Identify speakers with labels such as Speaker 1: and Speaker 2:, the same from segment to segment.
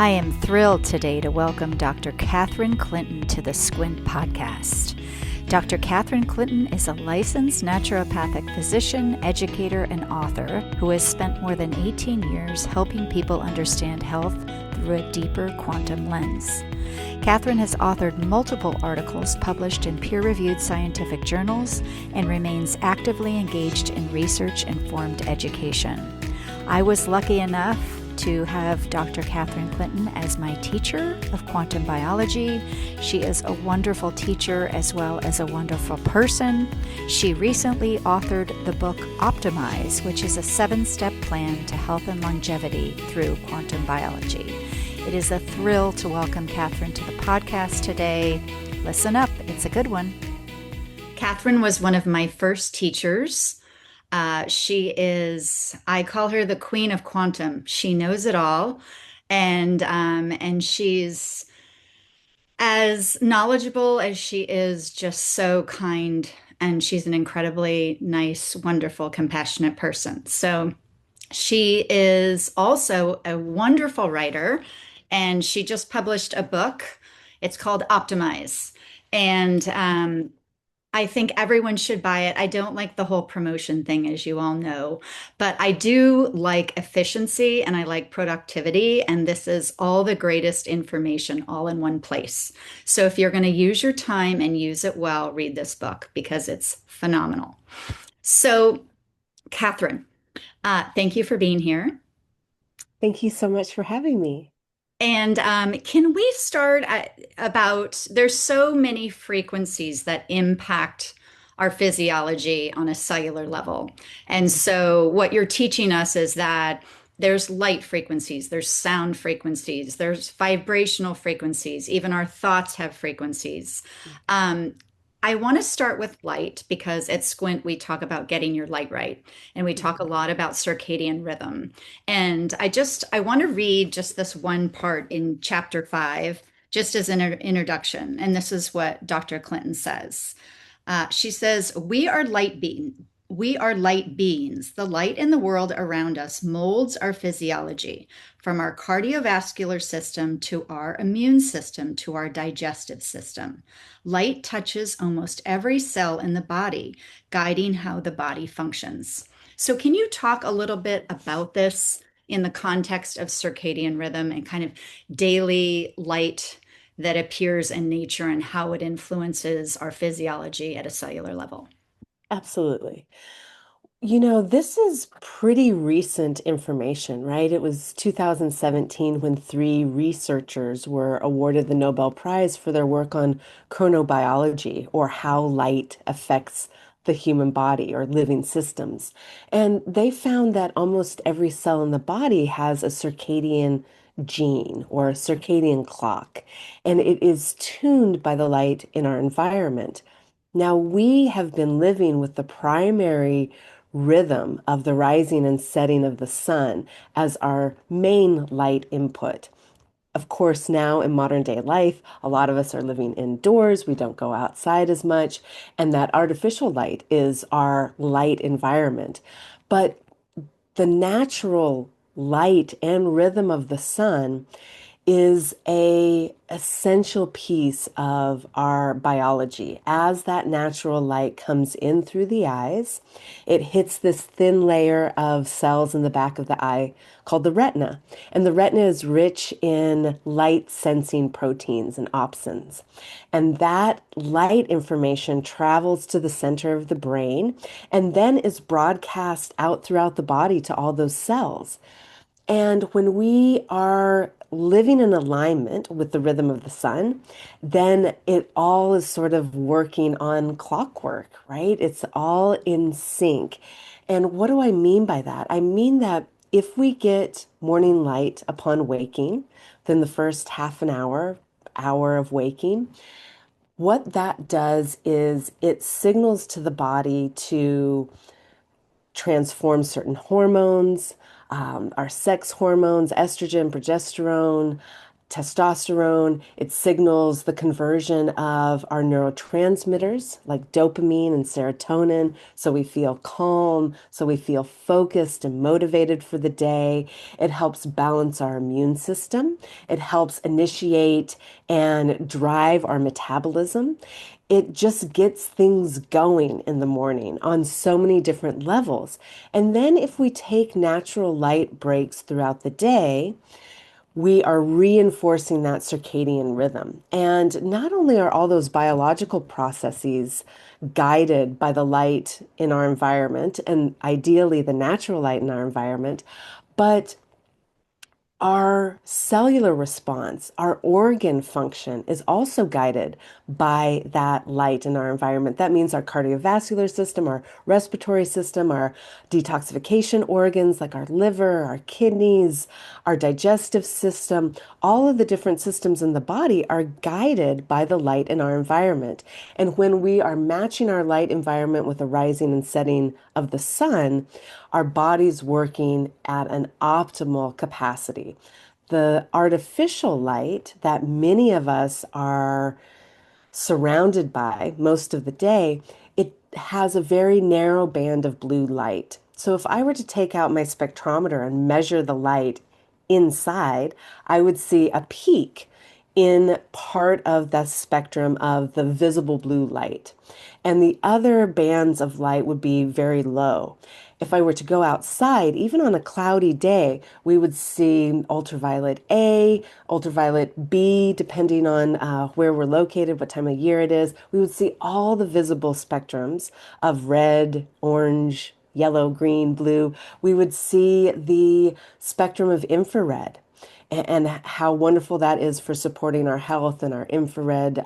Speaker 1: I am thrilled today to welcome Dr. Catherine Clinton to the Squint podcast. Dr. Catherine Clinton is a licensed naturopathic physician, educator, and author who has spent more than 18 years helping people understand health through a deeper quantum lens. Catherine has authored multiple articles published in peer-reviewed scientific journals and remains actively engaged in research-informed education. I was lucky enough to have Dr. Catherine Clinton as my teacher of quantum biology. She is a wonderful teacher as well as a wonderful person. She recently authored the book Optimize, which is a 7-step plan to health and longevity through quantum biology. It is a thrill to welcome Catherine to the podcast today. Listen up, it's a good one. Catherine was one of my first teachers. I call her the queen of quantum. She knows it all. And she's as knowledgeable as she is just so kind. And she's an incredibly nice, wonderful, compassionate person. So she is also a wonderful writer. And she just published a book. It's called Optimize. And I think everyone should buy it. I don't like the whole promotion thing, as you all know, but I do like efficiency and I like productivity. And this is all the greatest information all in one place. So if you're going to use your time and use it well, read this book because it's phenomenal. So, Catherine, thank you for being here.
Speaker 2: Thank you so much for having me.
Speaker 1: And can we start about there's so many frequencies that impact our physiology on a cellular level. And so what you're teaching us is that there's light frequencies, there's sound frequencies, there's vibrational frequencies, even our thoughts have frequencies. I want to start with light because at Squint we talk about getting your light right, and we talk a lot about circadian rhythm. And I want to read just this one part in chapter 5, just as an introduction. And this is what Dr. Clinton says. She says, We are light beings. The light in the world around us molds our physiology, from our cardiovascular system to our immune system to our digestive system. Light touches almost every cell in the body, guiding how the body functions. So, can you talk a little bit about this in the context of circadian rhythm and kind of daily light that appears in nature and how it influences our physiology at a cellular level?
Speaker 2: Absolutely. This is pretty recent information, right? It was 2017 when 3 researchers were awarded the Nobel Prize for their work on chronobiology, or how light affects the human body or living systems. And they found that almost every cell in the body has a circadian gene or a circadian clock, and it is tuned by the light in our environment. Now, we have been living with the primary rhythm of the rising and setting of the sun as our main light input. Of course, now in modern day life, a lot of us are living indoors. We don't go outside as much, and that artificial light is our light environment. But the natural light and rhythm of the sun is a essential piece of our biology. As that natural light comes in through the eyes, it hits this thin layer of cells in the back of the eye called the retina. And the retina is rich in light sensing proteins and opsins. And that light information travels to the center of the brain and then is broadcast out throughout the body to all those cells. And when we are living in alignment with the rhythm of the sun, then it all is sort of working on clockwork, right? It's all in sync. And what do I mean by that? I mean that if we get morning light upon waking, then the first half an hour of waking, what that does is it signals to the body to transform certain hormones, our sex hormones, estrogen, progesterone, testosterone. It signals the conversion of our neurotransmitters like dopamine and serotonin. So we feel calm, so we feel focused and motivated for the day. It helps balance our immune system. It helps initiate and drive our metabolism. It just gets things going in the morning on so many different levels. And then if we take natural light breaks throughout the day, we are reinforcing that circadian rhythm. And not only are all those biological processes guided by the light in our environment, and ideally the natural light in our environment, but our cellular response, our organ function is also guided by that light in our environment. That means our cardiovascular system, our respiratory system, our detoxification organs like our liver, our kidneys, our digestive system, all of the different systems in the body are guided by the light in our environment. And when we are matching our light environment with the rising and setting of the sun, our body's working at an optimal capacity. The artificial light that many of us are surrounded by most of the day, it has a very narrow band of blue light. So if I were to take out my spectrometer and measure the light inside, I would see a peak in part of the spectrum of the visible blue light. And the other bands of light would be very low. If I were to go outside, even on a cloudy day, we would see ultraviolet A, ultraviolet B, depending on where we're located, what time of year it is. We would see all the visible spectrums of red, orange, yellow, green, blue. We would see the spectrum of infrared and how wonderful that is for supporting our health and our infrared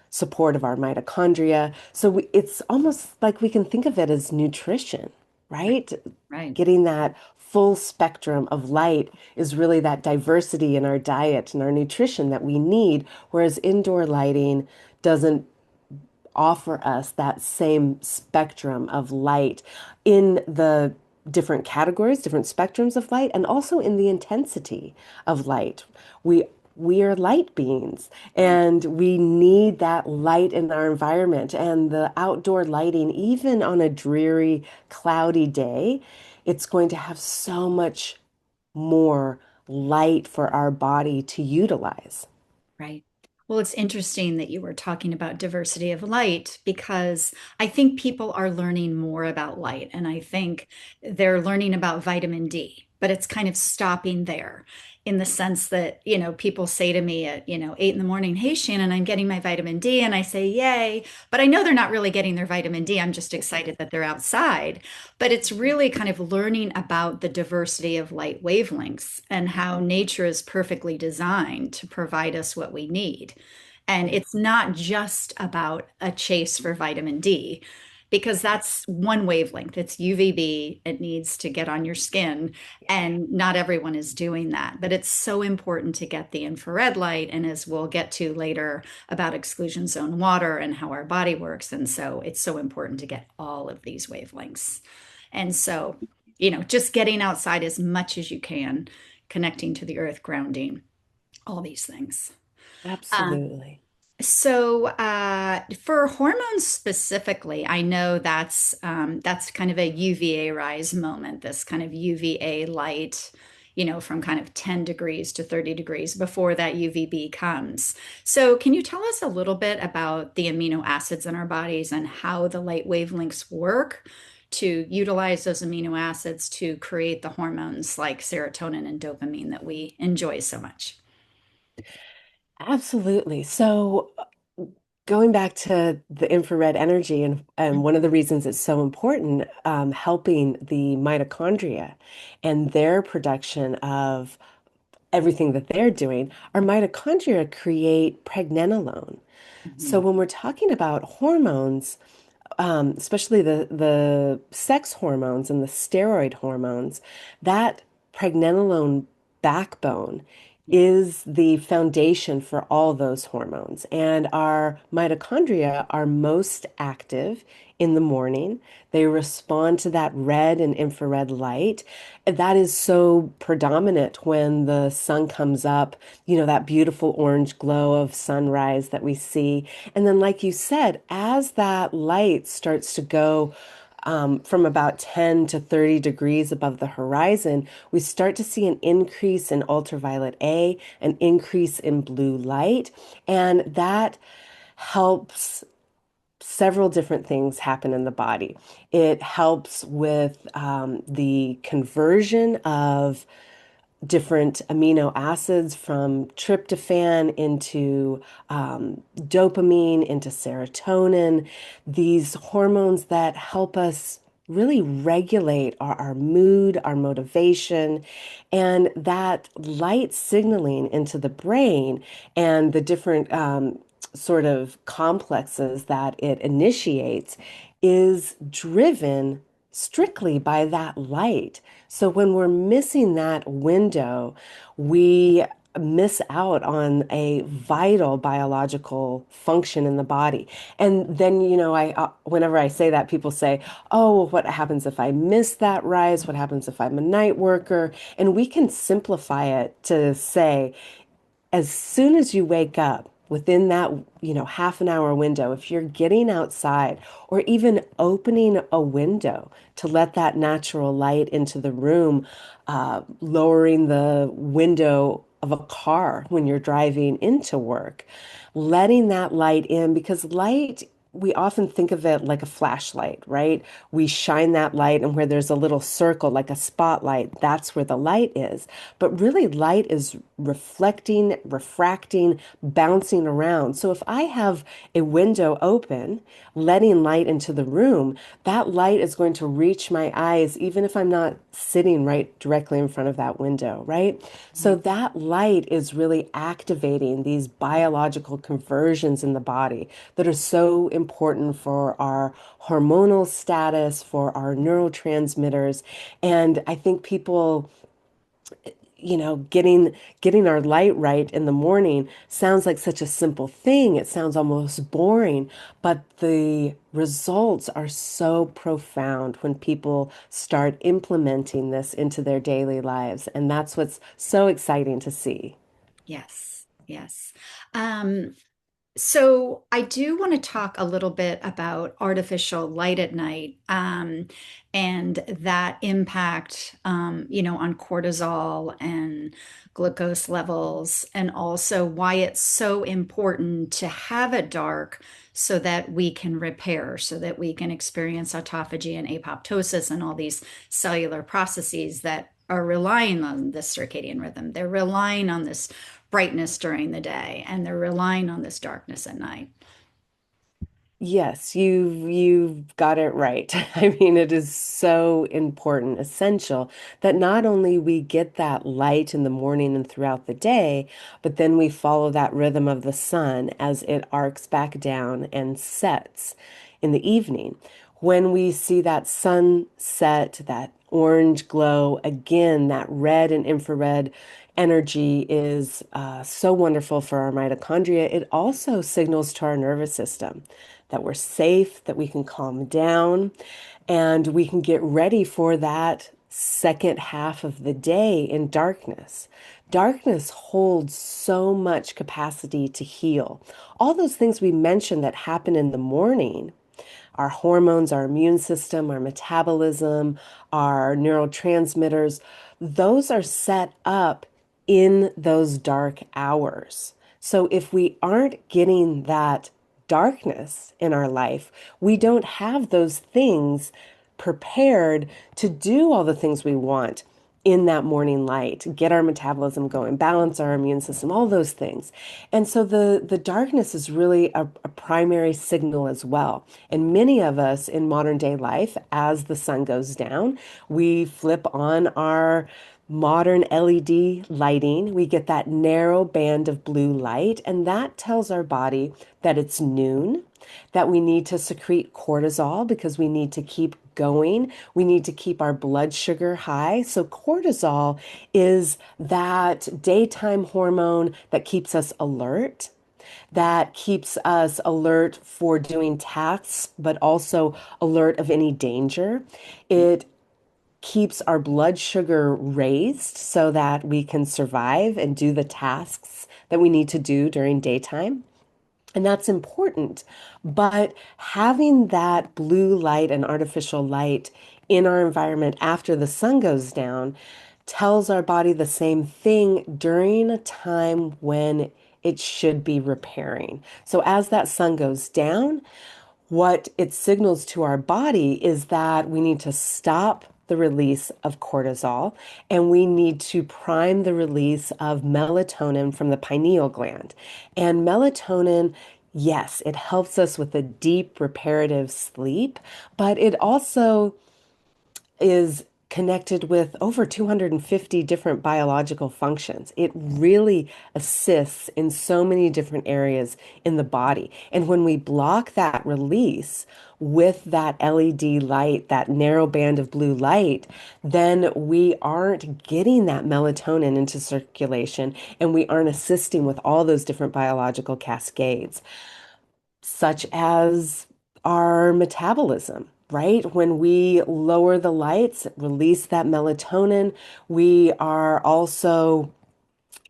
Speaker 2: support of our mitochondria. So it's almost like we can think of it as nutrition,
Speaker 1: Right.
Speaker 2: right?
Speaker 1: Right.
Speaker 2: Getting that full spectrum of light is really that diversity in our diet and our nutrition that we need, whereas indoor lighting doesn't offer us that same spectrum of light in the different categories, different spectrums of light, and also in the intensity of light. We we are light beings
Speaker 1: Right.
Speaker 2: and we need that light in our environment and the outdoor lighting, even on a dreary, cloudy day, it's going to have so much more light for our body to utilize.
Speaker 1: Right. Well, it's interesting that you were talking about diversity of light because I think people are learning more about light and I think they're learning about vitamin D, but it's kind of stopping there in the sense that, people say to me at, 8 in the morning, "Hey, Shannon, I'm getting my vitamin D." And I say, "Yay." But I know they're not really getting their vitamin D. I'm just excited that they're outside. But it's really kind of learning about the diversity of light wavelengths and how nature is perfectly designed to provide us what we need. And
Speaker 2: Yeah,
Speaker 1: it's not just about a chase for vitamin D, because that's one wavelength. It's UVB. It needs to get on your skin. And not everyone is doing that. But it's so important to get the infrared light. And as we'll get to later about exclusion zone water and how our body works. And so it's so important to get all of these wavelengths. And so, just getting outside as much as you can, connecting to the earth, grounding, all these things. Um,
Speaker 2: absolutely.
Speaker 1: for hormones specifically, I know that's kind of a UVA rise moment, this kind of UVA light, from kind of 10 degrees to 30 degrees before that UVB comes. So, can you tell us a little bit about the amino acids in our bodies and how the light wavelengths work to utilize those amino acids to create the hormones like serotonin and dopamine that we enjoy so much?
Speaker 2: Absolutely. So, going back to the infrared energy, and one of the reasons it's so important, helping the mitochondria and their production of everything that they're doing, our mitochondria create pregnenolone. So,
Speaker 1: Mhm.
Speaker 2: when we're talking about hormones, especially the sex hormones and the steroid hormones, that pregnenolone backbone is the foundation for all those hormones. And our mitochondria are most active in the morning. They respond to that red and infrared light. And that is so predominant when the sun comes up, that beautiful orange glow of sunrise that we see. And then, like you said, as that light starts to go from about 10 to 30 degrees above the horizon, we start to see an increase in ultraviolet A, an increase in blue light, and that helps several different things happen in the body. It helps with the conversion of different amino acids from tryptophan into dopamine, into serotonin, these hormones that help us really regulate our mood, our motivation, and that light signaling into the brain and the different sort of complexes that it initiates is driven strictly by that light. So when we're missing that window, we miss out on a vital biological function in the body. And then, I whenever I say that, people say, "Oh, well, what happens if I miss that rise? What happens if I'm a night worker?" And we can simplify it to say, as soon as you wake up, within that, half an hour window, if you're getting outside or even opening a window to let that natural light into the room, lowering the window of a car when you're driving into work, letting that light in, because light, we often think of it like a flashlight, right? We shine that light, and where there's a little circle, like a spotlight, that's where the light is. But really, light is reflecting, refracting, bouncing around. So if I have a window open, letting light into the room, that light is going to reach my eyes, even if I'm not sitting right directly in front of that window, right? So
Speaker 1: Right.
Speaker 2: that light is really activating these biological conversions in the body that are so important for our hormonal status, for our neurotransmitters. And I think people, getting our light right in the morning sounds like such a simple thing. It sounds almost boring, but the results are so profound when people start implementing this into their daily lives. And that's what's so exciting to see.
Speaker 1: Yes, yes. Um, So I do want to talk a little bit about artificial light at night, and that impact, on cortisol and glucose levels, and also why it's so important to have it dark so that we can repair, so that we can experience autophagy and apoptosis and all these cellular processes that are relying on this circadian rhythm. They're relying on this brightness during the day and they're relying on this darkness at night.
Speaker 2: Yes, you've got it right. I mean, it is so important, essential that not only we get that light in the morning and throughout the day, but then we follow that rhythm of the sun as it arcs back down and sets in the evening. When we see that sunset, that orange glow, again, that red and infrared energy is so wonderful for our mitochondria. It also signals to our nervous system that we're safe, that we can calm down, and we can get ready for that second half of the day in darkness. Darkness holds so much capacity to heal. All those things we mentioned that happen in the morning, our hormones, our immune system, our metabolism, our neurotransmitters, those are set up in those dark hours. So if we aren't getting that darkness in our life, we don't have those things prepared to do all the things we want in that morning light, get our metabolism going, balance our immune system, all those things. And so the darkness is really a primary signal as well. And many of us in modern day life, as the sun goes down, we flip on our modern LED lighting. We get that narrow band of blue light, and that tells our body that it's noon, that we need to secrete cortisol because we need to keep going. We need to keep our blood sugar high. So cortisol is that daytime hormone that keeps us alert, that keeps us alert for doing tasks, but also alert of any danger. It keeps our blood sugar raised so that we can survive and do the tasks that we need to do during daytime. And that's important. But having that blue light and artificial light in our environment after the sun goes down tells our body the same thing during a time when it should be repairing. So as that sun goes down, what it signals to our body is that we need to stop the release of cortisol and we need to prime the release of melatonin from the pineal gland. And melatonin, yes, it helps us with a deep reparative sleep, but it also is connected with over 250 different biological functions. It really assists in so many different areas in the body. And when we block that release with that LED light, that narrow band of blue light, then we aren't getting that melatonin into circulation and we aren't assisting with all those different biological cascades such as our metabolism, right? When we lower the lights, release that melatonin, we are also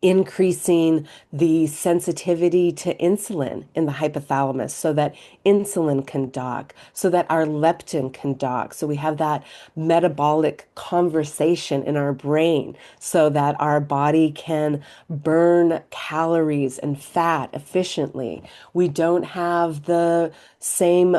Speaker 2: increasing the sensitivity to insulin in the hypothalamus so that insulin can dock, so that our leptin can dock. So we have that metabolic conversation in our brain so that our body can burn calories and fat efficiently. We don't have the same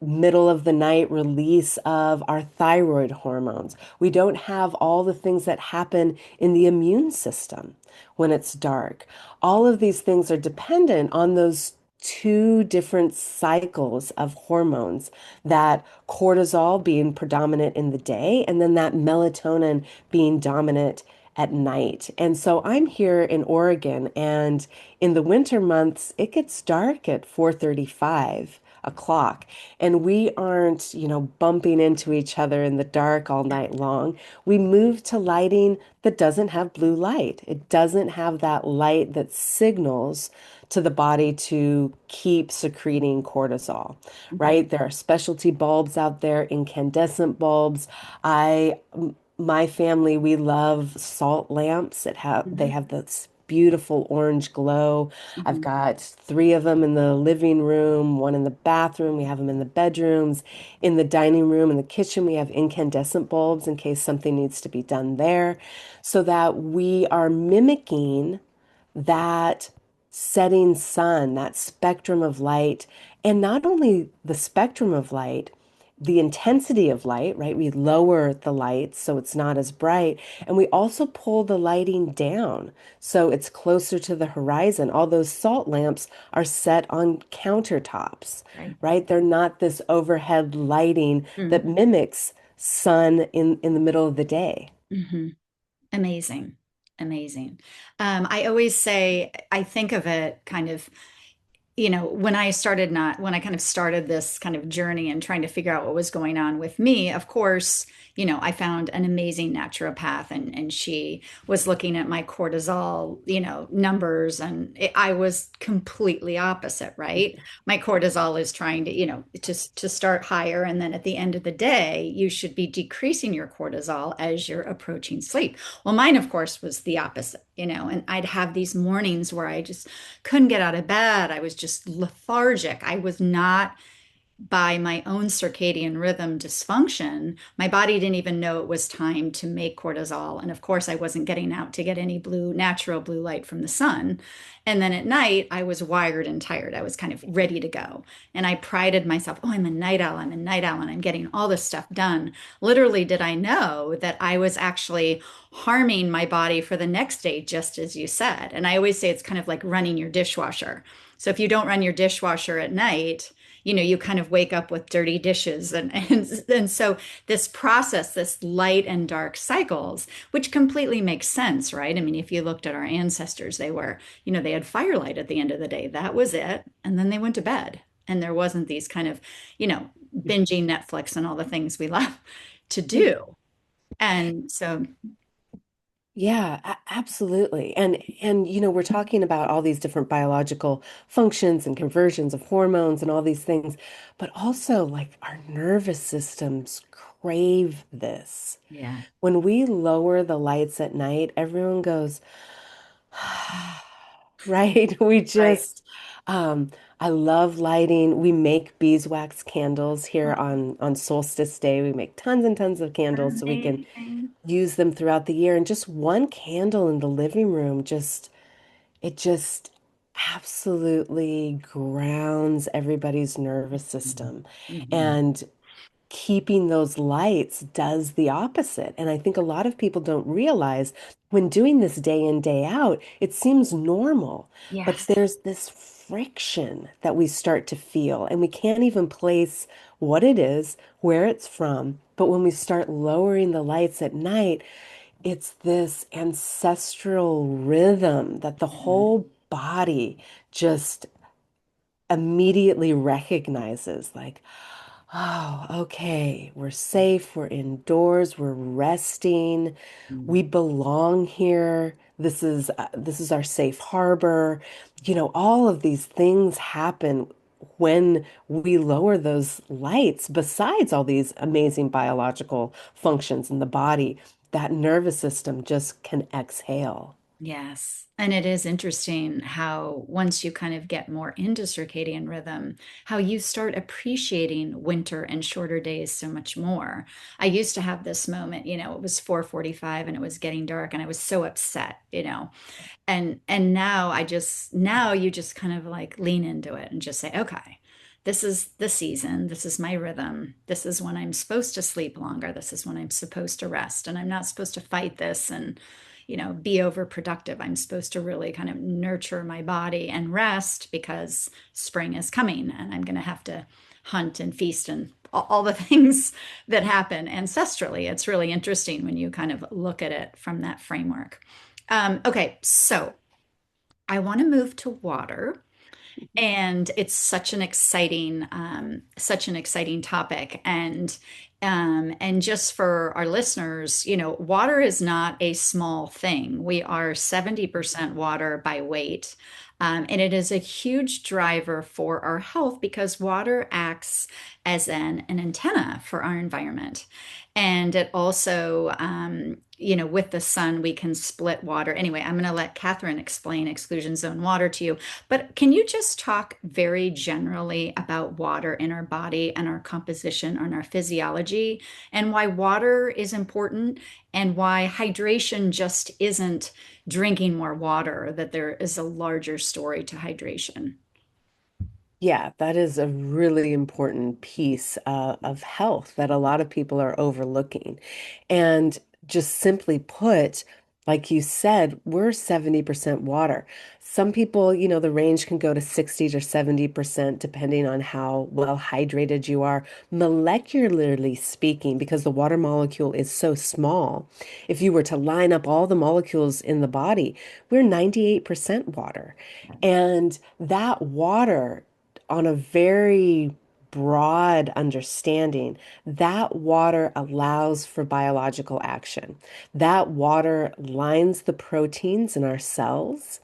Speaker 2: middle of the night release of our thyroid hormones. We don't have all the things that happen in the immune system when it's dark. All of these things are dependent on those two different cycles of hormones, that cortisol being predominant in the day and then that melatonin being dominant at night. And so I'm here in Oregon, and in the winter months, it gets dark at 4:35 o'clock, and we aren't, bumping into each other in the dark all night long. We move to lighting that doesn't have blue light. It doesn't have that light that signals to the body to keep secreting cortisol, right? There are specialty bulbs out there, incandescent bulbs. I My family, we love salt lamps that they
Speaker 1: Mhm.
Speaker 2: have this beautiful orange glow. I've
Speaker 1: Mhm.
Speaker 2: got three of them in the living room, one in the bathroom. We have them in the bedrooms. In the dining room and the kitchen, we have incandescent bulbs in case something needs to be done there, so that we are mimicking that setting sun, that spectrum of light, and not only the spectrum of light, the intensity of light, right? We lower the lights so it's not as bright, and we also pull the lighting down so it's closer to the horizon. All those salt lamps are set on countertops,
Speaker 1: Right.
Speaker 2: right? They're not this overhead lighting that mimics sun in the middle of the day.
Speaker 1: Mm-hmm. Amazing. Amazing. I always say, I think of it kind of, when I kind of started this kind of journey and trying to figure out what was going on with me, of course, I found an amazing naturopath, and she was looking at my cortisol, numbers, and I was completely opposite, right? My cortisol is trying to, just to start higher. And then at the end of the day, you should be decreasing your cortisol as you're approaching sleep. Well, mine, of course, was the opposite, and I'd have these mornings where I just couldn't get out of bed. I was just lethargic. I was not, by my own circadian rhythm dysfunction, my body didn't even know it was time to make cortisol. And of course, I wasn't getting out to get any natural blue light from the sun. And then at night, I was wired and tired. I was kind of ready to go. And I prided myself, oh, I'm a night owl. I'm a night owl, and I'm getting all this stuff done. Little did I know that I was actually harming my body for the next day, just as you said. And I always say it's kind of like running your dishwasher. So if you don't run your dishwasher at night, you kind of wake up with dirty dishes, and so this process, this light and dark cycles, which completely makes sense, right? I mean, if you looked at our ancestors, they had firelight at the end of the day. That was it. And then they went to bed. And there wasn't these kind of, you know, binging Netflix and all the things we love to do. And so,
Speaker 2: Yeah, absolutely. And we're talking about all these different biological functions and conversions of hormones and all these things, but also like our nervous systems crave this.
Speaker 1: yeah,
Speaker 2: When we lower the lights at night, everyone goes, right? We
Speaker 1: right.
Speaker 2: just, um, I love lighting. We make beeswax candles here on Solstice Day. We make tons and tons of candles so we can
Speaker 1: Amazing.
Speaker 2: use them throughout the year. And just one candle in the living room, it just absolutely grounds everybody's nervous system.
Speaker 1: Mhm.
Speaker 2: And keeping those lights does the opposite. And I think a lot of people don't realize when doing this day in, day out, it seems normal, but
Speaker 1: Yes.
Speaker 2: there's this friction that we start to feel, and we can't even place what it is, where it's from. But when we start lowering the lights at night, it's this ancestral rhythm that the whole body just immediately recognizes, like, oh, okay. We're safe. We're indoors. We're resting. We
Speaker 1: Mhm.
Speaker 2: belong here. This is our safe harbor. All of these things happen when we lower those lights, besides all these amazing biological functions in the body, that nervous system just can exhale.
Speaker 1: Yes. And it is interesting how once you kind of get more into circadian rhythm, how you start appreciating winter and shorter days so much more. I used to have this moment, it was 4:45 and it was getting dark and I was so upset, and now you just kind of like lean into it and just say, okay, this is the season, this is my rhythm, this is when I'm supposed to sleep longer, this is when I'm supposed to rest, and I'm not supposed to fight this and be overproductive. I'm supposed to really kind of nurture my body and rest because spring is coming and I'm going to have to hunt and feast and all the things that happen ancestrally. It's really interesting when you kind of look at it from that framework. Okay, so I want to move to water, and it's such an exciting topic. And just for our listeners, water is not a small thing. We are 70% water by weight. And it is a huge driver for our health because water acts as an antenna for our environment. And it also, with the sun, we can split water. Anyway, I'm going to let Catherine explain exclusion zone water to you. But can you just talk very generally about water in our body and our composition and our physiology and why water is important and why hydration just isn't drinking more water, that there is a larger story to hydration?
Speaker 2: Yeah, that is a really important piece of health that a lot of people are overlooking. And just simply put, like you said, we're 70% water. Some people, the range can go to 60 to 70% depending on how well hydrated you are, molecularly speaking, because the water molecule is so small. If you were to line up all the molecules in the body, we're 98% water. And that water, on a very broad understanding, that water allows for biological action. That water lines the proteins in our cells,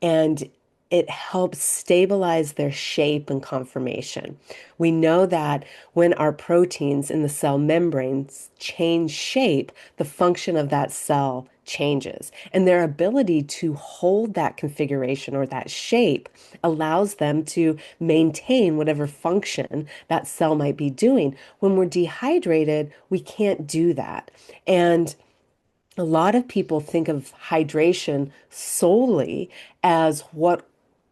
Speaker 2: and it helps stabilize their shape and conformation. We know that when our proteins in the cell membranes change shape, the function of that cell changes. And their ability to hold that configuration or that shape allows them to maintain whatever function that cell might be doing. When we're dehydrated, we can't do that. And a lot of people think of hydration solely as what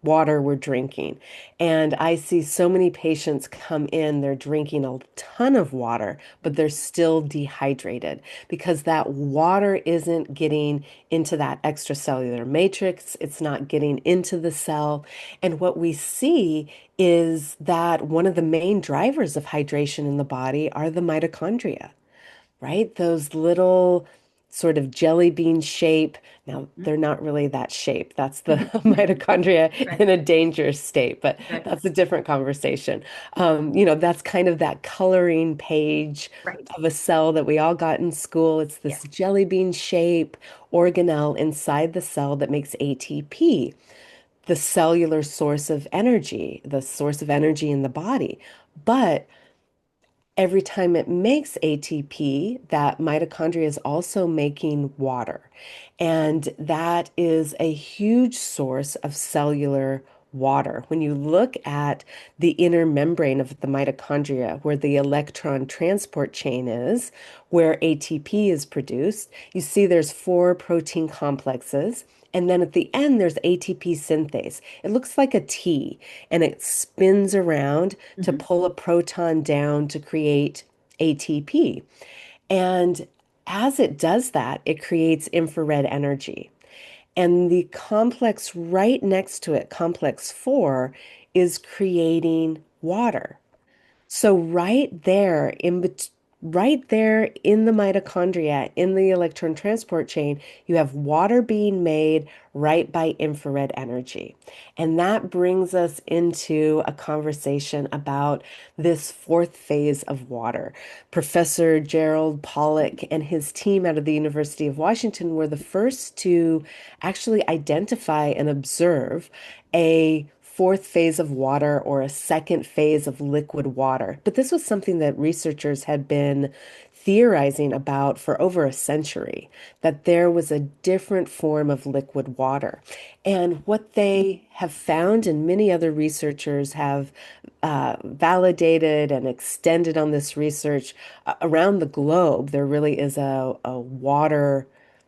Speaker 2: water we're drinking. And I see so many patients come in, they're drinking a ton of water, but they're still dehydrated because that water isn't getting into that extracellular matrix. It's not getting into the cell. And what we see is that one of the main drivers of hydration in the body are the mitochondria, right? Those little sort of jelly bean shape. Now,
Speaker 1: Mhm.
Speaker 2: they're not really that shape. That's the mitochondria
Speaker 1: Right,
Speaker 2: in a dangerous state, but
Speaker 1: right,
Speaker 2: that's a different conversation. That's kind of that coloring page
Speaker 1: right.
Speaker 2: of a cell that we all got in school. It's
Speaker 1: Yeah.
Speaker 2: this jelly bean shape organelle inside the cell that makes ATP, the cellular source of energy, the source of energy in the body. But every time it makes ATP, that mitochondria is also making water. And that is a huge source of cellular water. When you look at the inner membrane of the mitochondria, where the electron transport chain is, where ATP is produced, you see there's four protein complexes. And then at the end, there's ATP synthase. It looks like a T and it spins around to
Speaker 1: Hmm.
Speaker 2: pull a proton down to create ATP. And as it does that, it creates infrared energy. And the complex right next to it, complex 4, is creating water. So right there in the mitochondria, in the electron transport chain, you have water being made right by infrared energy. And that brings us into a conversation about this fourth phase of water. Professor Gerald Pollack and his team out of the University of Washington were the first to actually identify and observe a fourth phase of water or a second phase of liquid water. But this was something that researchers had been theorizing about for over a century, that there was a different form of liquid water. And what they have found, and many other researchers have validated and extended on this research around the globe, there really is a water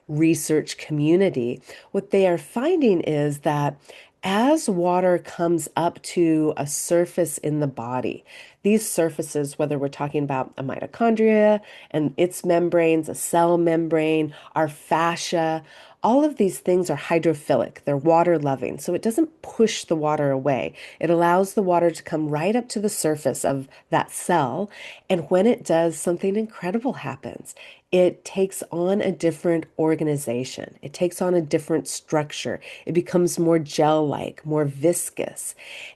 Speaker 2: research community. What they are finding is that as water comes up to a surface in the body, these surfaces, whether we're talking about a mitochondria and its membranes, a cell membrane, our fascia, all of these things are hydrophilic. They're water loving. So it doesn't push the water away. It allows the water to come right up to the surface of that cell. And when it does, something incredible happens. It takes on a different organization. It takes on a different structure. It becomes more gel-like, more viscous.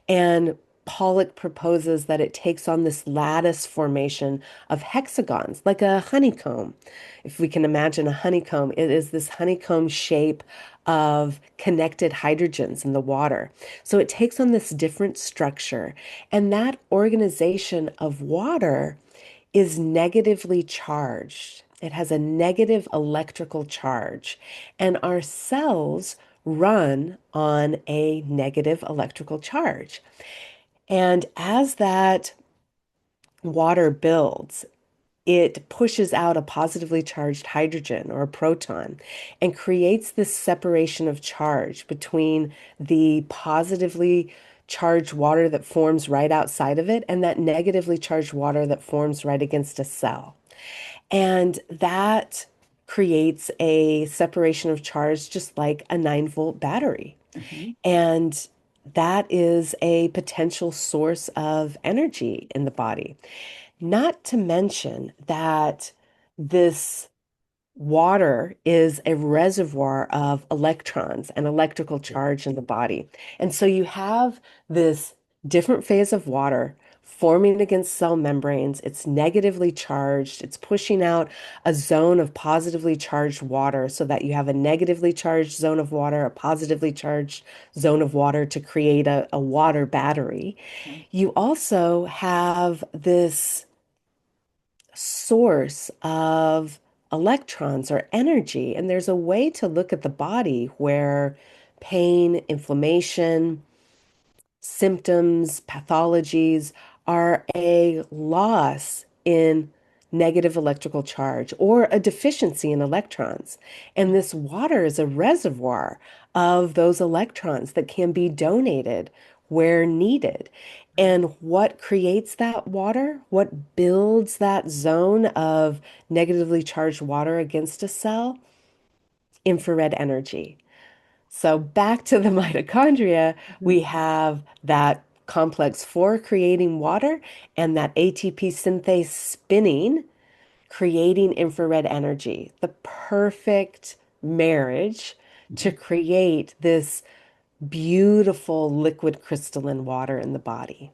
Speaker 2: And Pollock proposes that it takes on this lattice formation of hexagons, like a honeycomb. If we can imagine a honeycomb, it is this honeycomb shape of connected hydrogens in the water. So it takes on this different structure. And that organization of water is negatively charged. It has a negative electrical charge, and our cells run on a negative electrical charge. And as that water builds, it pushes out a positively charged hydrogen or a proton and creates this separation of charge between the positively charged water that forms right outside of it and that negatively charged water that forms right against a cell. And that creates a separation of charge just like a 9-volt battery.
Speaker 1: Hmm.
Speaker 2: And that is a potential source of energy in the body. Not to mention that this water is a reservoir of electrons and electrical charge in the body. And so you have this different phase of water forming against cell membranes. It's negatively charged. It's pushing out a zone of positively charged water so that you have a negatively charged zone of water, a positively charged zone of water to create a water battery.
Speaker 1: Okay.
Speaker 2: You also have this source of electrons or energy. And there's a way to look at the body where pain, inflammation, symptoms, pathologies are a loss in negative electrical charge or a deficiency in electrons. And this water is a reservoir of those electrons that can be donated where needed. And what creates that water? What builds that zone of negatively charged water against a cell? Infrared energy. So back to the mitochondria,
Speaker 1: Hmm.
Speaker 2: we have that complex 4 creating water and that ATP synthase spinning, creating infrared energy, the perfect marriage to
Speaker 1: Mhm.
Speaker 2: create this beautiful liquid crystalline water in the body.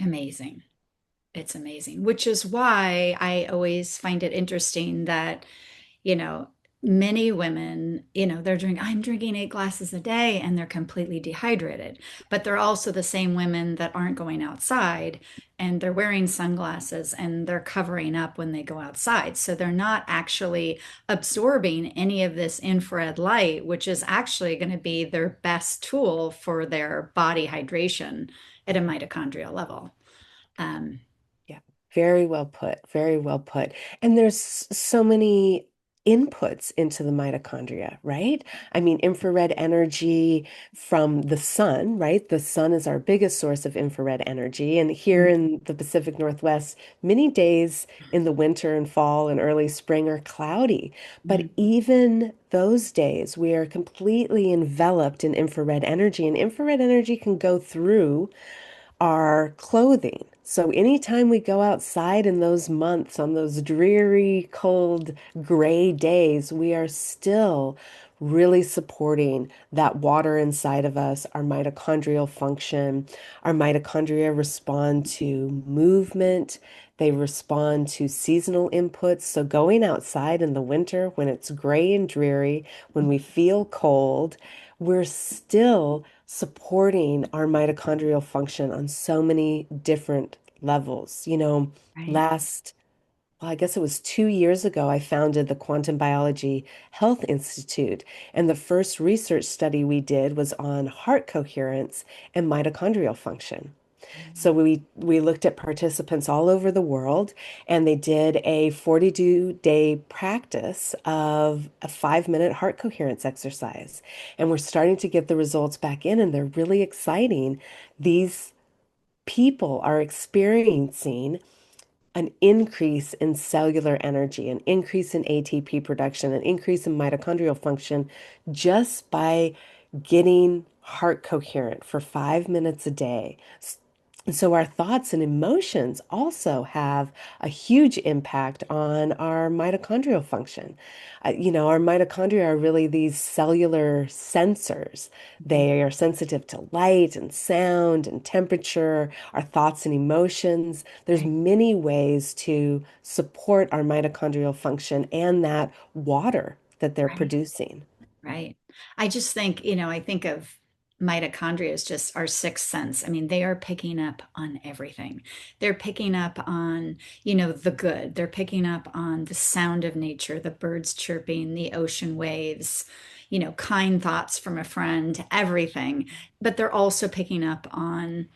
Speaker 1: Amazing. It's amazing, which is why I always find it interesting that, you know, many women, I'm drinking 8 glasses a day and they're completely dehydrated. But they're also the same women that aren't going outside and they're wearing sunglasses and they're covering up when they go outside. So they're not actually absorbing any of this infrared light, which is actually going to be their best tool for their body hydration at a mitochondrial level. Um,
Speaker 2: Yeah, very well put. Very well put. And there's so many inputs into the mitochondria, right? I mean, infrared energy from the sun, right? The sun is our biggest source of infrared energy. And here in the Pacific Northwest, many days in the winter and fall and early spring are cloudy. But
Speaker 1: mhm.
Speaker 2: even those days, we are completely enveloped in infrared energy, and infrared energy can go through our clothing. So anytime we go outside in those months, on those dreary, cold, gray days, we are still really supporting that water inside of us, our mitochondrial function. Our mitochondria respond to movement. They respond to seasonal inputs. So going outside in the winter when it's gray and dreary, when we feel cold, we're still supporting our mitochondrial function on so many different levels.
Speaker 1: Right.
Speaker 2: Last, well, I guess it was 2 years ago, I founded the Quantum Biology Health Institute. And the first research study we did was on heart coherence and mitochondrial function. So we looked at participants all over the world, and they did a 42-day practice of a 5-minute heart coherence exercise. And we're starting to get the results back in, and they're really exciting. These people are experiencing an increase in cellular energy, an increase in ATP production, an increase in mitochondrial function just by getting heart coherent for 5 minutes a day. So our thoughts and emotions also have a huge impact on our mitochondrial function. Our mitochondria are really these cellular sensors.
Speaker 1: Mhm.
Speaker 2: They are sensitive to light and sound and temperature, our thoughts and emotions. There's
Speaker 1: Right.
Speaker 2: many ways to support our mitochondrial function and that water that they're
Speaker 1: Right.
Speaker 2: producing.
Speaker 1: Right. I just think, I think of mitochondria as just our sixth sense. I mean, they are picking up on everything. They're picking up on, the good. They're picking up on the sound of nature, the birds chirping, the ocean waves, kind thoughts from a friend, everything. But they're also picking up on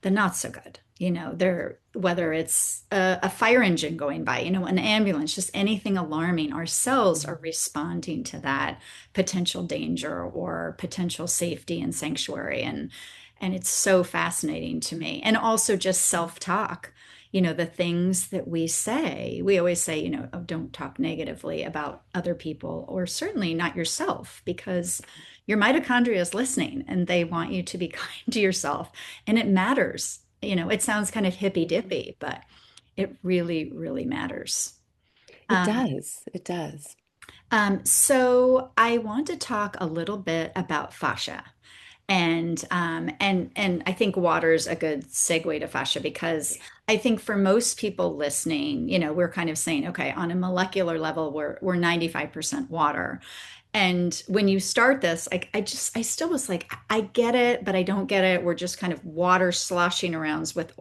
Speaker 1: the not so good. They're whether it's a fire engine going by, an ambulance, just anything alarming, our cells are responding to that potential danger or potential safety and sanctuary. And it's so fascinating to me. And also just self-talk. The things that we always say, oh, don't talk negatively about other people or certainly not yourself because your mitochondria is listening and they want you to be kind to yourself and it matters. It sounds kind of hippy dippy, but it really, really matters.
Speaker 2: It
Speaker 1: Um,
Speaker 2: does. It does.
Speaker 1: so I want to talk a little bit about fascia. And I think water's a good segue to fascia because I think for most people listening, we're kind of saying, okay, on a molecular level, we're 95% water. And when you start this, like I still was like, I get it, but I don't get it. We're just kind of water sloshing around with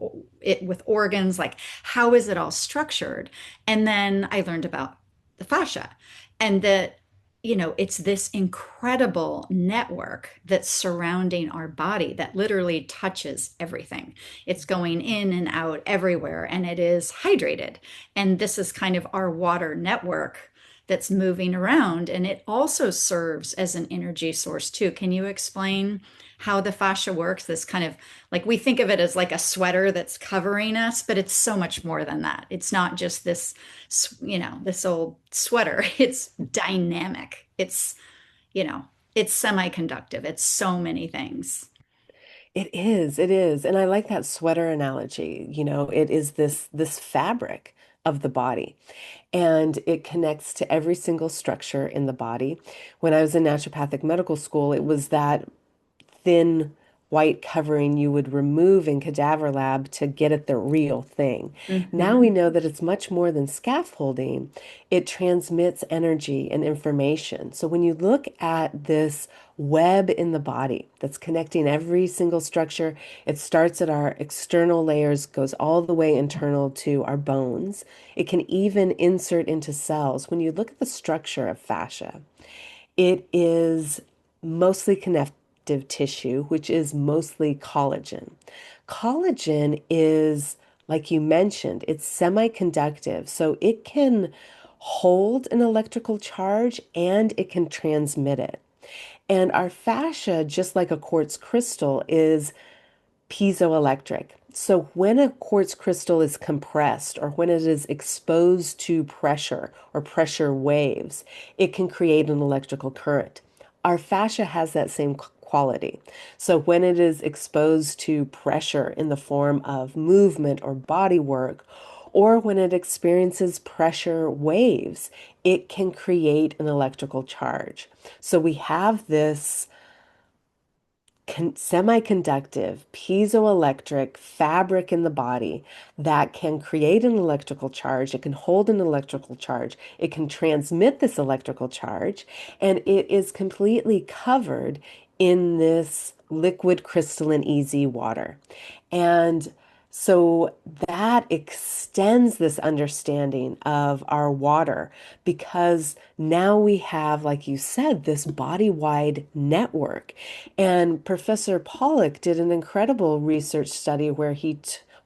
Speaker 1: organs. Like, how is it all structured? And then I learned about the fascia and that, it's this incredible network that's surrounding our body that literally touches everything. It's going in and out everywhere, and it is hydrated. And this is kind of our water network that's moving around and it also serves as an energy source too. Can you explain how the fascia works? This kind of like we think of it as like a sweater that's covering us, but it's so much more than that. It's not just this, this old sweater. It's dynamic. You know, it's semiconductive. It's so many things.
Speaker 2: It is, it is. And I like that sweater analogy. It is this fabric of the body, and it connects to every single structure in the body. When I was in naturopathic medical school, it was that thin white covering you would remove in cadaver lab to get at the real thing. Now we
Speaker 1: Hmm.
Speaker 2: know that it's much more than scaffolding. It transmits energy and information. So when you look at this web in the body that's connecting every single structure, it starts at our external layers, goes all the way internal to our bones. It can even insert into cells. When you look at the structure of fascia, it is mostly connective tissue, which is mostly collagen. Collagen is, like you mentioned, it's semiconductive, so it can hold an electrical charge and it can transmit it. And our fascia, just like a quartz crystal, is piezoelectric. So when a quartz crystal is compressed or when it is exposed to pressure or pressure waves, it can create an electrical current. Our fascia has that same quality. So when it is exposed to pressure in the form of movement or body work, or when it experiences pressure waves, it can create an electrical charge. So we have this semiconductive, piezoelectric fabric in the body that can create an electrical charge. It can hold an electrical charge. It can transmit this electrical charge, and it is completely covered in this liquid crystalline easy water. And so that extends this understanding of our water because now we have, like you said, this body-wide network. And Professor Pollock did an incredible research study where he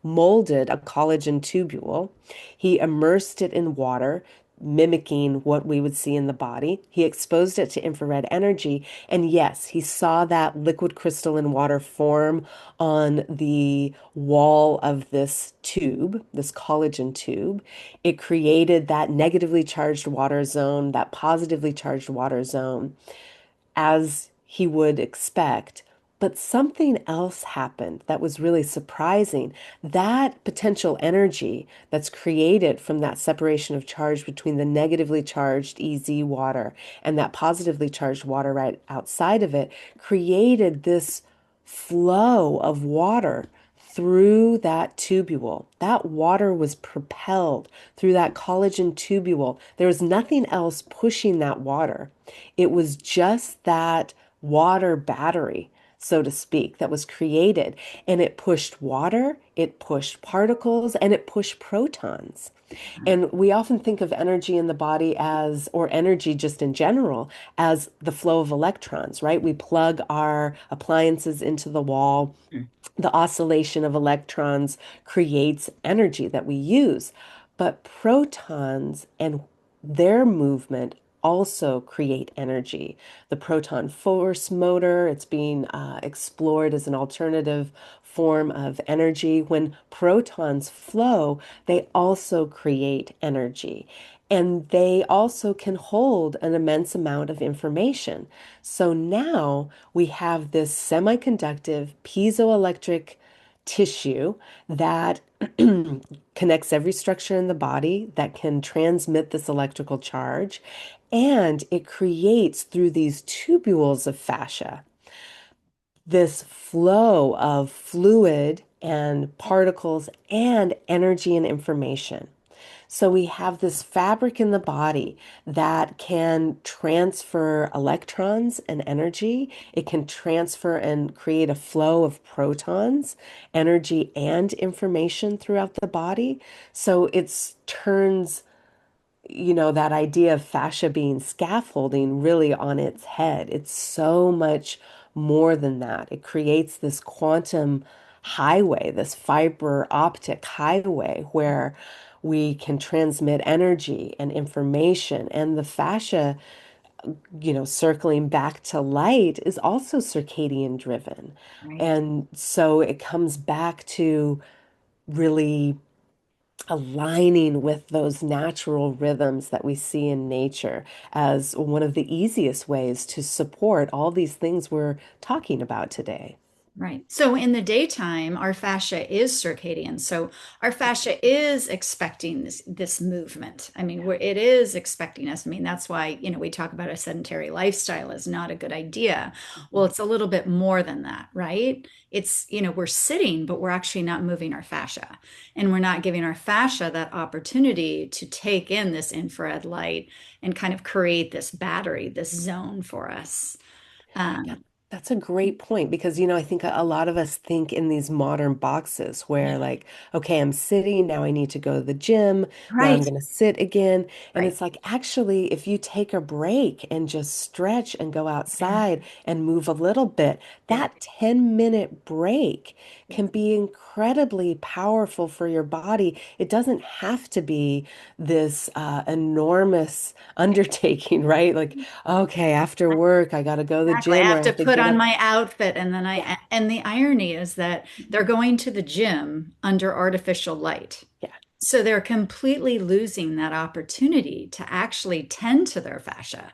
Speaker 2: molded a collagen tubule. He immersed it in water, mimicking what we would see in the body. He exposed it to infrared energy. And yes, he saw that liquid crystalline water form on the wall of this tube, this collagen tube. It created that negatively charged water zone, that positively charged water zone as he would expect. But something else happened that was really surprising. That potential energy that's created from that separation of charge between the negatively charged EZ water and that positively charged water right outside of it created this flow of water through that tubule. That water was propelled through that collagen tubule. There was nothing else pushing that water. It was just that water battery, so to speak, that was created. And it pushed water, it pushed particles, and it pushed protons. And we often think of energy in the body as, or energy just in general, as the flow of electrons, right? We plug our appliances into the wall. The oscillation of electrons creates energy that we use. But protons and their movement also create energy. The proton force motor, it's being explored as an alternative form of energy. When protons flow, they also create energy. And they also can hold an immense amount of information. So now we have this semiconductive piezoelectric tissue that connects every structure in the body that can transmit this electrical charge. And it creates through these tubules of fascia this flow of fluid and particles and energy and information. So we have this fabric in the body that can transfer electrons and energy. It can transfer and create a flow of protons, energy, and information throughout the body. So it turns, that idea of fascia being scaffolding really on its head. It's so much more than that. It creates this quantum highway, this fiber optic highway where we can transmit energy and information. And the fascia, circling back to light is also circadian driven.
Speaker 1: Right.
Speaker 2: And so it comes back to really aligning with those natural rhythms that we see in nature as one of the easiest ways to support all these things we're talking about today.
Speaker 1: Right. So in the daytime, our fascia is circadian. So our fascia is expecting this movement. I mean, it is expecting us. I mean, that's why, we talk about a sedentary lifestyle is not a good idea. Well, it's a little bit more than that, right? It's, we're sitting, but we're actually not moving our fascia. And we're not giving our fascia that opportunity to take in this infrared light and kind of create this battery, this zone for us.
Speaker 2: That,
Speaker 1: Um,
Speaker 2: that's a great point because, I think a lot of us think in these modern boxes
Speaker 1: yeah,
Speaker 2: where, like, okay, I'm sitting, now I need to go to the gym, now I'm
Speaker 1: right,
Speaker 2: going to sit again. And
Speaker 1: right.
Speaker 2: it's like, actually, if you take a break and just stretch and go
Speaker 1: Yeah.
Speaker 2: outside and move a little bit,
Speaker 1: Yeah.
Speaker 2: that 10-minute break
Speaker 1: Yeah.
Speaker 2: can be incredibly powerful for your body. It doesn't have to be this enormous undertaking, right? Like, okay, after work, I got to go to the
Speaker 1: Exactly. I
Speaker 2: gym or
Speaker 1: have
Speaker 2: I
Speaker 1: to
Speaker 2: have to
Speaker 1: put
Speaker 2: get
Speaker 1: on
Speaker 2: up.
Speaker 1: my outfit
Speaker 2: Yeah,
Speaker 1: and the irony is that they're going to the gym under artificial light.
Speaker 2: yeah.
Speaker 1: So they're completely losing that opportunity to actually tend to their fascia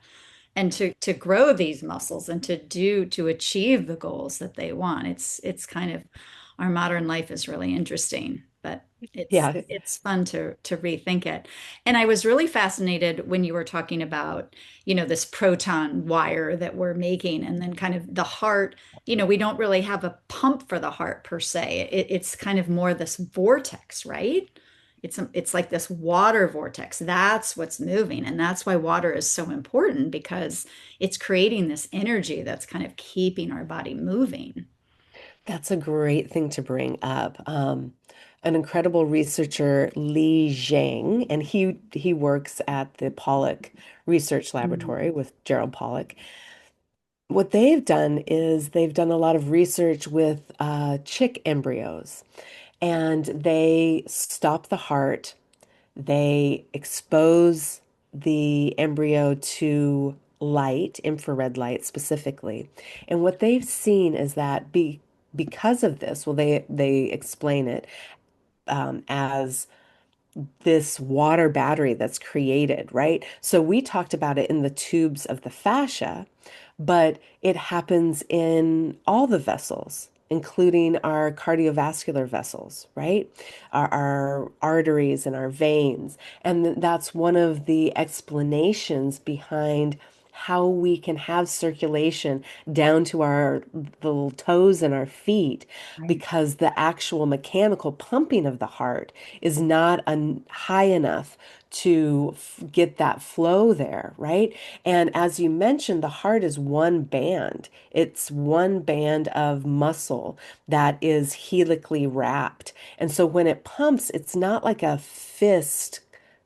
Speaker 1: and to grow these muscles and to achieve the goals that they want. It's kind of our modern life is really interesting, but
Speaker 2: Yeah,
Speaker 1: it's fun to rethink it. And I was really fascinated when you were talking about, this proton wire that we're making and then kind of the heart, we don't really have a pump for the heart per se. It's kind of more this vortex, right? It's like this water vortex. That's what's moving. And that's why water is so important because it's creating this energy that's kind of keeping our body moving.
Speaker 2: that's a great thing to bring up. An incredible researcher, Li Zhang, and he works at the Pollock Research
Speaker 1: Mm.
Speaker 2: Laboratory with Gerald Pollock. What they've done is they've done a lot of research with chick embryos, and they stop the heart. They expose the embryo to light, infrared light specifically. And what they've seen is that because of this, well, they explain it as this water battery that's created, right? So we talked about it in the tubes of the fascia, but it happens in all the vessels, including our cardiovascular vessels, right? Our arteries and our veins. And that's one of the explanations behind how we can have circulation down to our little toes and our feet
Speaker 1: Right.
Speaker 2: because the actual mechanical pumping of the heart is not high enough to get that flow there, right? And as you mentioned, the heart is one band. It's one band of muscle that is helically wrapped. And so when it pumps, it's not like a fist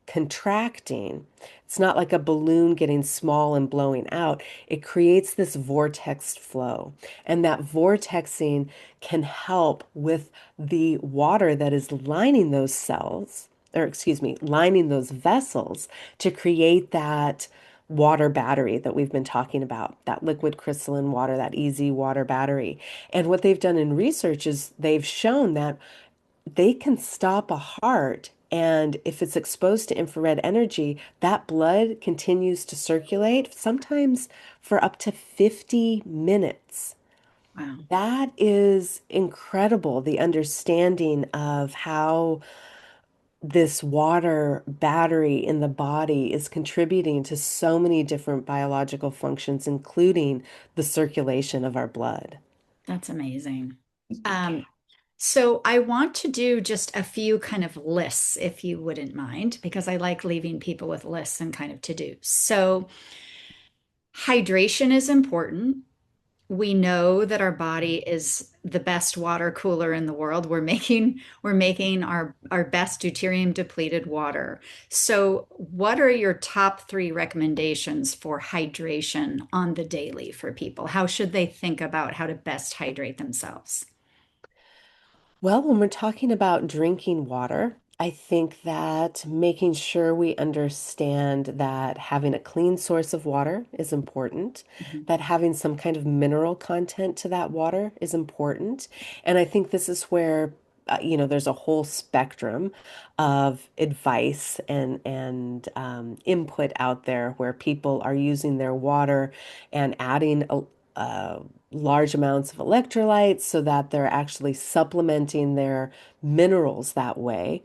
Speaker 2: contracting. It's not like a balloon getting small and blowing out. It creates this vortex flow. And that vortexing can help with the water that is lining those cells, or excuse me, lining those vessels to create that water battery that we've been talking about, that liquid crystalline water, that easy water battery. And what they've done in research is they've shown that they can stop a heart. And if it's exposed to infrared energy, that blood continues to circulate, sometimes for up to 50 minutes.
Speaker 1: Wow.
Speaker 2: That is incredible, the understanding of how this water battery in the body is contributing to so many different biological functions, including the circulation of our blood.
Speaker 1: That's amazing. Um, so I want to do just a few kind of lists, if you wouldn't mind, because I like leaving people with lists and kind of to do. So hydration is important. We know that our body is the best water cooler in the world. We're making our best deuterium depleted water. So what are your top three recommendations for hydration on the daily for people? How should they think about how to best hydrate themselves?
Speaker 2: Well, when we're talking about drinking water, I think that making sure we understand that having a clean source of water is important,
Speaker 1: Mhm.
Speaker 2: that having some kind of mineral content to that water is important. And I think this is where, there's a whole spectrum of advice and input out there where people are using their water and adding uh, large amounts of electrolytes so that they're actually supplementing their minerals that way.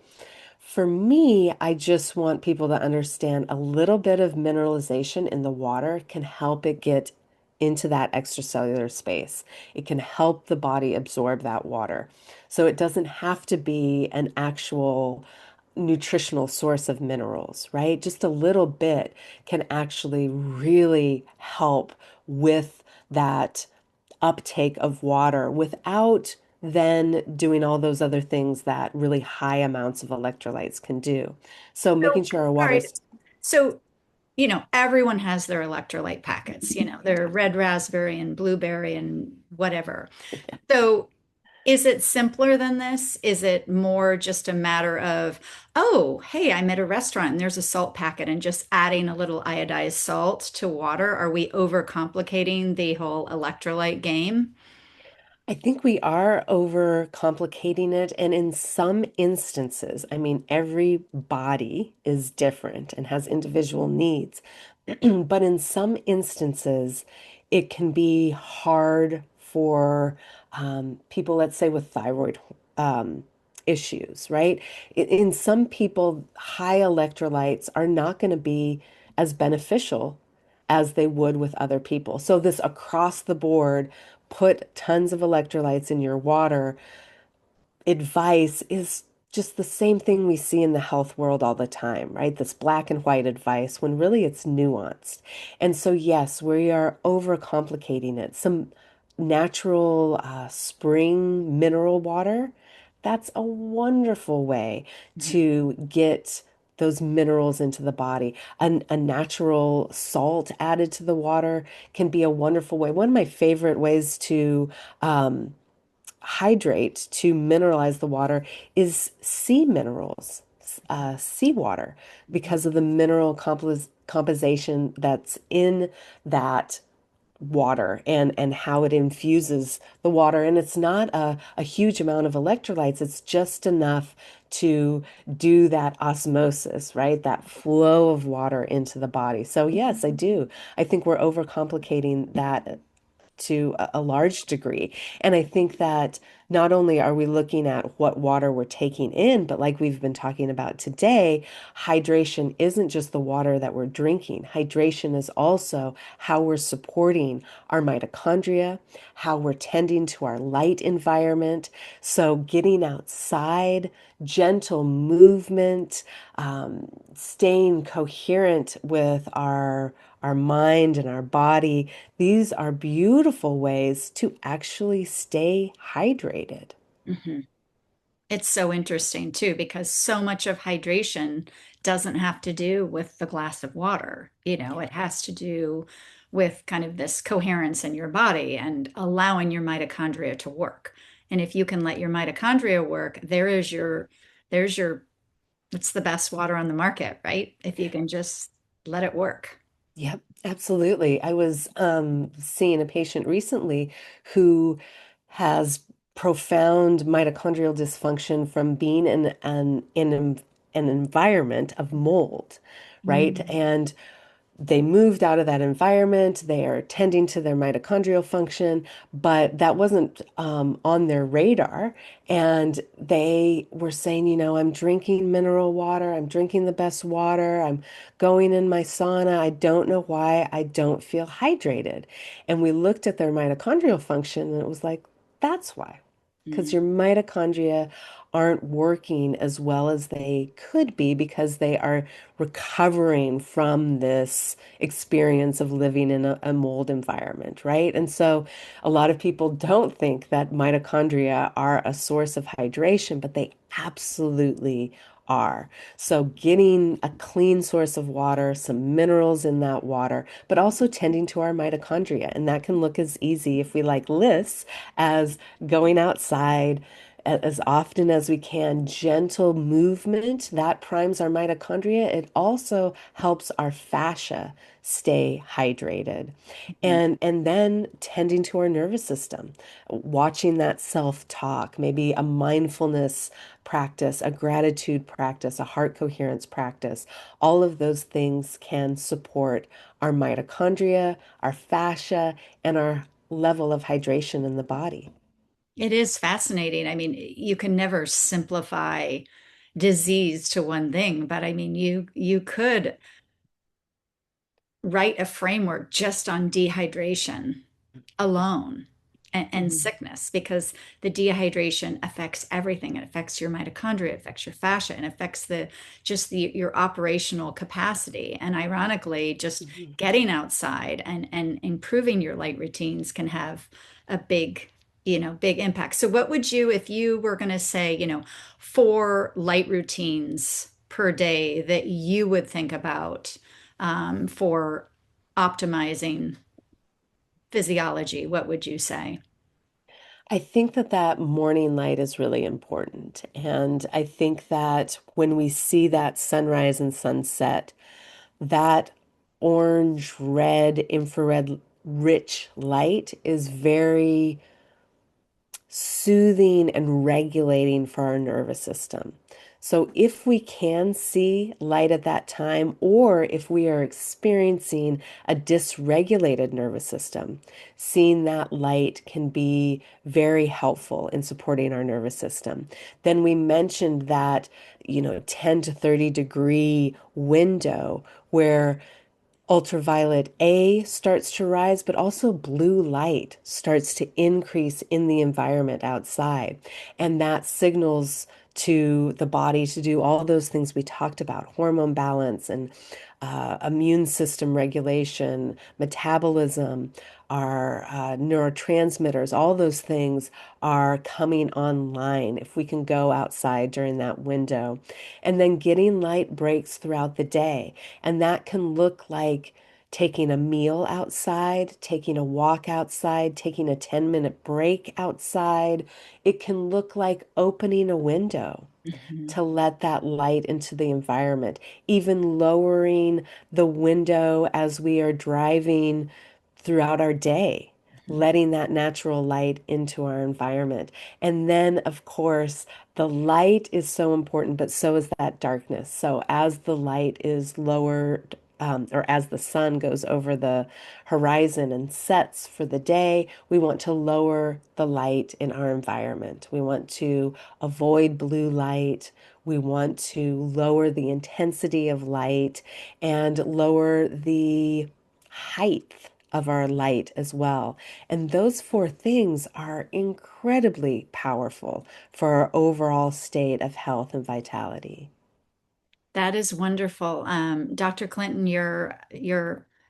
Speaker 2: For me, I just want people to understand a little bit of mineralization in the water can help it get into that extracellular space. It can help the body absorb that water. So it doesn't have to be an actual nutritional source of minerals, right? Just a little bit can actually really help with that uptake of water without then doing all those other things that really high amounts of electrolytes can do. So making
Speaker 1: So,
Speaker 2: sure our
Speaker 1: all right.
Speaker 2: water's,
Speaker 1: So, everyone has their electrolyte packets, their red raspberry and blueberry and whatever. So, is it simpler than this? Is it more just a matter of, oh, hey, I'm at a restaurant and there's a salt packet and just adding a little iodized salt to water? Are we overcomplicating the whole electrolyte game?
Speaker 2: I think we are overcomplicating it. And in some instances, I mean, every body is different and has individual needs. But in some instances, it can be hard for people, let's say, with thyroid um, issues, right? In some people, high electrolytes are not going to be as beneficial as they would with other people. So, this across the board, put tons of electrolytes in your water advice is just the same thing we see in the health world all the time, right? This black and white advice when really it's nuanced. And so, yes, we are overcomplicating it. Some natural spring mineral water, that's a wonderful way
Speaker 1: Mhm.
Speaker 2: to get those minerals into the body. A natural salt added to the water can be a wonderful way. One of my favorite ways to hydrate to mineralize the water is sea minerals, seawater, because of the mineral composition that's in that water and how it infuses the water. And it's not a huge amount of electrolytes, it's just enough to do that osmosis, right? That flow of water into the body. So, yes, I do. I think we're overcomplicating that to a large degree. And I think that not only are we looking at what water we're taking in, but like we've been talking about today, hydration isn't just the water that we're drinking. Hydration is also how we're supporting our mitochondria, how we're tending to our light environment. So getting outside, gentle movement, staying coherent with our mind and our body, these are beautiful ways to actually stay hydrated.
Speaker 1: Mhm. It's so interesting too, because so much of hydration doesn't have to do with the glass of water. It has to do with kind of this coherence in your body and allowing your mitochondria to work. And if you can let your mitochondria work, there's your, it's the best water on the market, right? If you can just let it work.
Speaker 2: Yep, absolutely. I was seeing a patient recently who has profound mitochondrial dysfunction from being in an environment of mold, right?
Speaker 1: Mm.
Speaker 2: And they moved out of that environment. They are tending to their mitochondrial function, but that wasn't on their radar. And they were saying, I'm drinking mineral water. I'm drinking the best water. I'm going in my sauna. I don't know why I don't feel hydrated. And we looked at their mitochondrial function and it was like, that's why. Because
Speaker 1: Mm.
Speaker 2: your mitochondria aren't working as well as they could be because they are recovering from this experience of living in a mold environment, right? And so a lot of people don't think that mitochondria are a source of hydration, but they absolutely are. So getting a clean source of water, some minerals in that water, but also tending to our mitochondria. And that can look as easy if we like lists as going outside as often as we can. Gentle movement that primes our mitochondria. It also helps our fascia stay hydrated.
Speaker 1: Mhm.
Speaker 2: And then tending to our nervous system, watching that self-talk, maybe a mindfulness practice, a gratitude practice, a heart coherence practice. All of those things can support our mitochondria, our fascia, and our level of hydration in the body.
Speaker 1: It is fascinating. I mean, you can never simplify disease to one thing, but I mean, you could write a framework just on dehydration alone and
Speaker 2: Mhm.
Speaker 1: sickness because the dehydration affects everything. It affects your mitochondria, it affects your fascia, and affects the just your operational capacity. And ironically, just
Speaker 2: Mhm.
Speaker 1: getting outside and improving your light routines can have a big impact. So what would you, if you were going to say, 4 light routines per day that you would think about for optimizing physiology, what would you say?
Speaker 2: I think that that morning light is really important. And I think that when we see that sunrise and sunset, that orange, red, infrared rich light is very soothing and regulating for our nervous system. So, if we can see light at that time, or if we are experiencing a dysregulated nervous system, seeing that light can be very helpful in supporting our nervous system. Then we mentioned that, 10 to 30 degree window where ultraviolet A starts to rise, but also blue light starts to increase in the environment outside. And that signals to the body to do all those things we talked about, hormone balance and immune system regulation, metabolism, our neurotransmitters, all those things are coming online if we can go outside during that window. And then getting light breaks throughout the day. And that can look like taking a meal outside, taking a walk outside, taking a 10-minute break outside. It can look like opening a window
Speaker 1: Mhm.
Speaker 2: to let that light into the environment, even lowering the window as we are driving throughout our day, letting that natural light into our environment. And then, of course, the light is so important, but so is that darkness. So as the light is lowered, or as the sun goes over the horizon and sets for the day, we want to lower the light in our environment. We want to avoid blue light. We want to lower the intensity of light and lower the height of our light as well. And those four things are incredibly powerful for our overall state of health and vitality.
Speaker 1: That is wonderful. Dr. Clinton, you're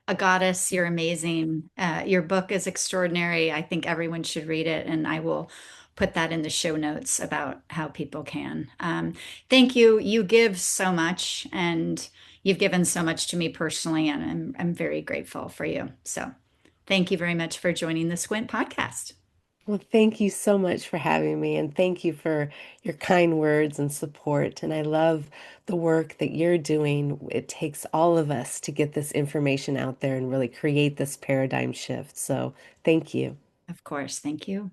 Speaker 1: a goddess. You're amazing. Your book is extraordinary. I think everyone should read it, and I will put that in the show notes about how people can. Thank you. You give so much, and you've given so much to me personally, and I'm very grateful for you. So, thank you very much for joining the Squint podcast.
Speaker 2: Well, thank you so much for having me, and thank you for your kind words and support. And I love the work that you're doing. It takes all of us to get this information out there and really create this paradigm shift. So, thank you.
Speaker 1: Of course. Thank you.